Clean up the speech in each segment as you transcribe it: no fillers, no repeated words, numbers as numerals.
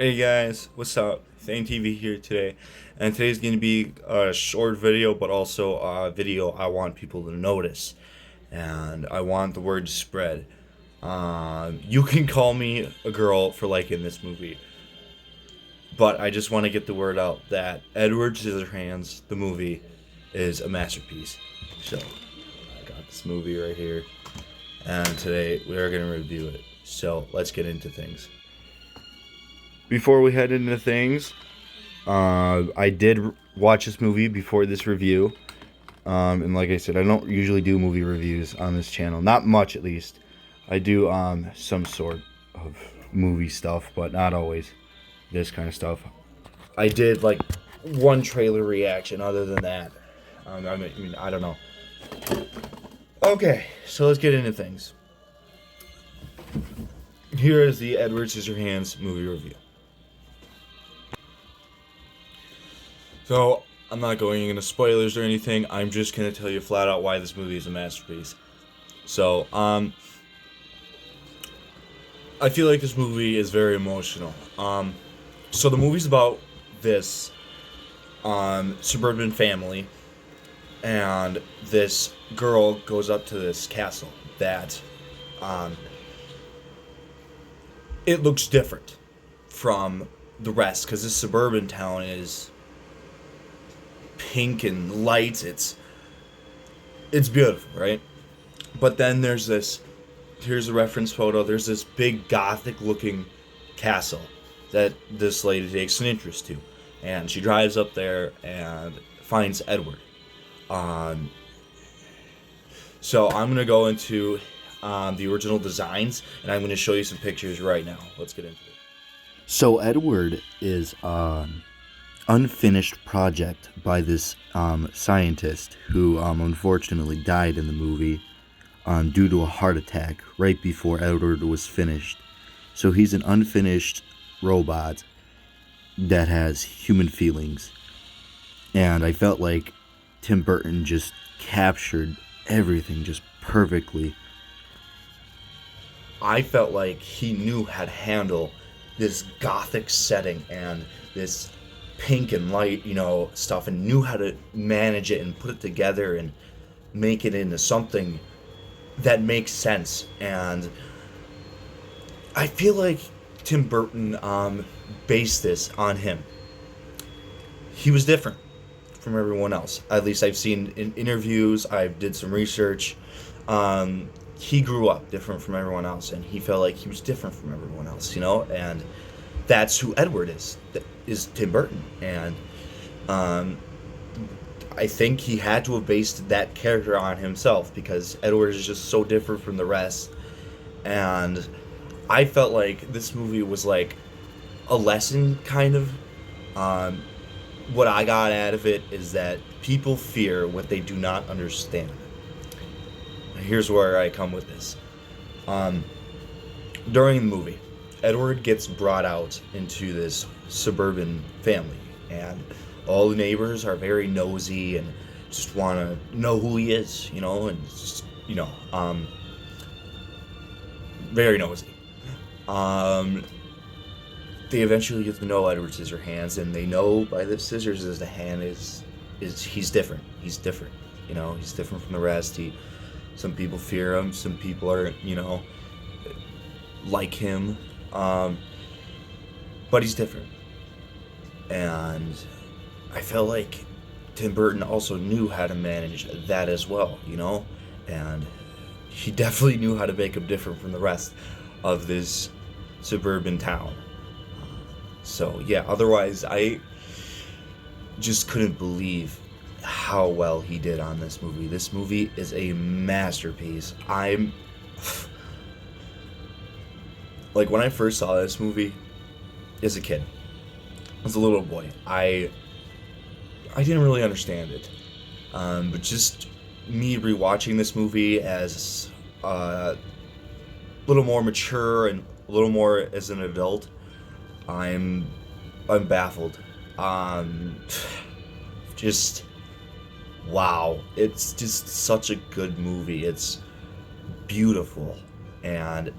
Hey guys, what's up? Thane TV here today, and today's going to be a short video, but also a video I want people to notice, and I want the word to spread. You can call me a girl for liking this movie, but I just want to get the word out that Edward Scissorhands, the movie, is a masterpiece. So, I got this movie right here, and today we are going to review it. So, let's get into things. Before we head into things, I did watch this movie before this review, and like I said, I don't usually do movie reviews on this channel, not much at least. I do some sort of movie stuff, but not always this kind of stuff. I did like one trailer reaction. Other than that, I don't know. Okay, so let's get into things. Here is the Edward Scissorhands movie review. So, I'm not going into spoilers or anything. I'm just going to tell you flat out why this movie is a masterpiece. So, I feel like this movie is very emotional. So the movie's about this suburban family, and this girl goes up to this castle that it looks different from the rest, because this suburban town is pink and lights. It's beautiful, right? But then there's this, here's a reference photo, there's this big gothic looking castle that this lady takes an interest to, and she drives up there and finds Edward. So I'm gonna go into the original designs, and I'm gonna show you some pictures right now. Let's get into it. So Edward is unfinished project by this scientist who unfortunately died in the movie due to a heart attack right before Edward was finished. So he's an unfinished robot that has human feelings. And I felt like Tim Burton just captured everything just perfectly. I felt like he knew how to handle this gothic setting and this pink and light, stuff, and knew how to manage it and put it together and make it into something that makes sense. And I feel like Tim Burton based this on him. He was different from everyone else. At least I've seen in interviews, I did some research. He grew up different from everyone else, and he felt like he was different from everyone else, and that's who Edward is Tim Burton. And I think he had to have based that character on himself, because Edward is just so different from the rest. And I felt like this movie was like a lesson, kind of. What I got out of it is that people fear what they do not understand. Here's where I come with this. During the movie, Edward gets brought out into this suburban family, and all the neighbors are very nosy and just want to know who he is, and just, very nosy. They eventually get to know Edward Scissorhands, and they know by the scissors as the hand is he's different. He's different. He's different from the rest. Some people fear him. Some people are, like him. But he's different. And I felt like Tim Burton also knew how to manage that as well, and he definitely knew how to make him different from the rest of this suburban town. So yeah, otherwise I just couldn't believe how well he did on this movie. This movie is a masterpiece. I'm like, when I first saw this movie as a kid, as a little boy, I didn't really understand it. But just me rewatching this movie as a little more mature and a little more as an adult, I'm baffled. Just wow. It's just such a good movie. It's beautiful, and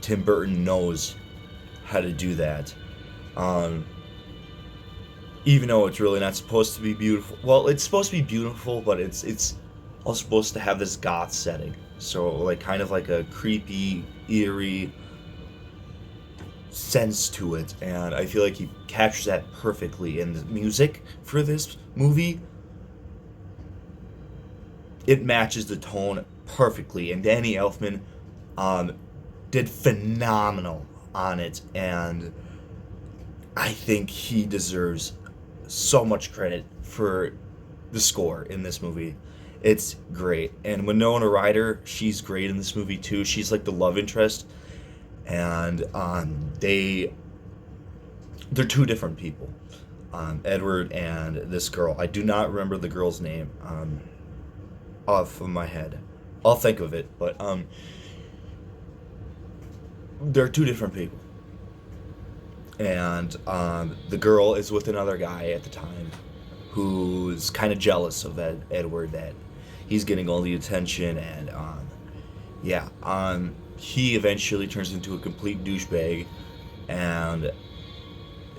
Tim Burton knows how to do that. Um, even though it's really not supposed to be beautiful. Well, it's supposed to be beautiful, but it's also supposed to have this goth setting. So like kind of like a creepy, eerie sense to it, and I feel like he captures that perfectly in the music for this movie. It matches the tone perfectly, and Danny Elfman um, did phenomenal on it, and I think he deserves so much credit for the score in this movie. It's great, and Winona Ryder, she's great in this movie too. She's like the love interest, and they're two different people. Edward and this girl. I do not remember the girl's name off of my head. I'll think of it, but they're two different people. And the girl is with another guy at the time who's kind of jealous of Edward, that he's getting all the attention, and yeah, he eventually turns into a complete douchebag and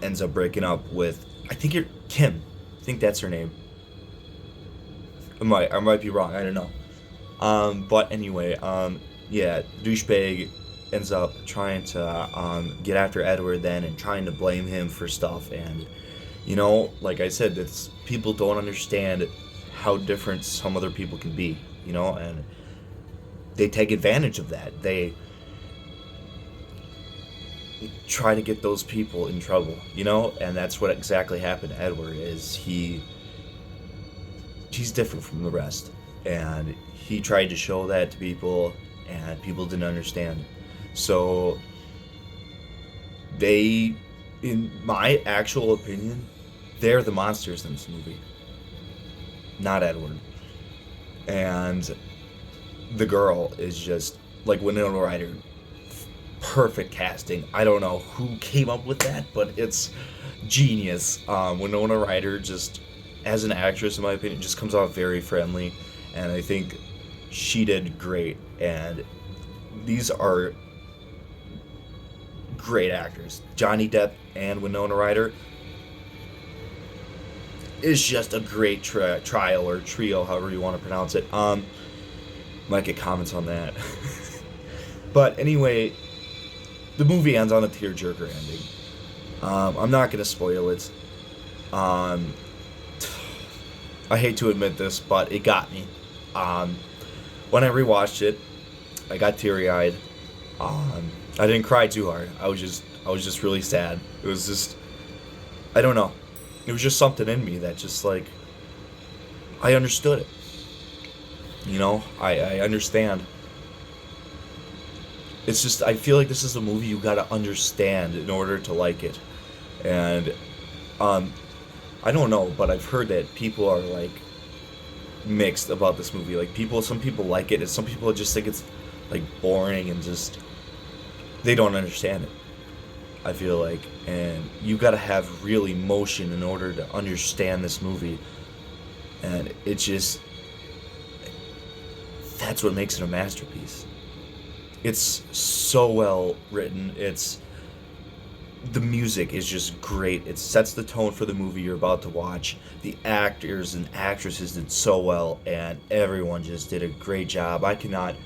ends up breaking up with, I think you're Kim. I think that's her name. I might be wrong. I don't know. But anyway, yeah, douchebag ends up trying to get after Edward then, and trying to blame him for stuff. And like I said, it's people don't understand how different some other people can be. And they take advantage of that. They try to get those people in trouble. And that's what exactly happened to Edward. Is he's different from the rest, and he tried to show that to people, and people didn't understand. So they, in my actual opinion, they're the monsters in this movie, not Edward. And the girl is just like Winona Ryder. Perfect casting. I don't know who came up with that, but it's genius. Winona Ryder, just as an actress, in my opinion, just comes off very friendly, and I think she did great. And these are great actors. Johnny Depp and Winona Ryder is just a great trial or trio, however you want to pronounce it. Might get comments on that. But anyway, the movie ends on a tearjerker ending. I'm not gonna spoil it. I hate to admit this, but it got me. When I rewatched it, I got teary-eyed. I didn't cry too hard. I was just really sad. It was just, I don't know. It was just something in me that just like, I understood it. I understand. It's just, I feel like this is a movie you gotta understand in order to like it. And, I don't know, but I've heard that people are like mixed about this movie. Like some people like it, and some people just think it's like boring and just, they don't understand it. I feel like, and you gotta have real emotion in order to understand this movie. And it just, that's what makes it a masterpiece. It's so well written. The music is just great. It sets the tone for the movie you're about to watch. The actors and actresses did so well, and everyone just did a great job. I cannot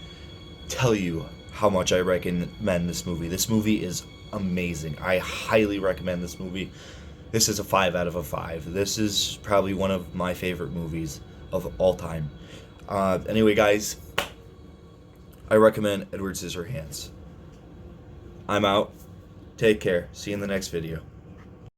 tell you how much I recommend this movie. This movie is amazing. I highly recommend this movie. This is a 5 out of a 5. This is probably one of my favorite movies of all time. Anyway, guys, I recommend Edward Scissorhands. I'm out. Take care. See you in the next video.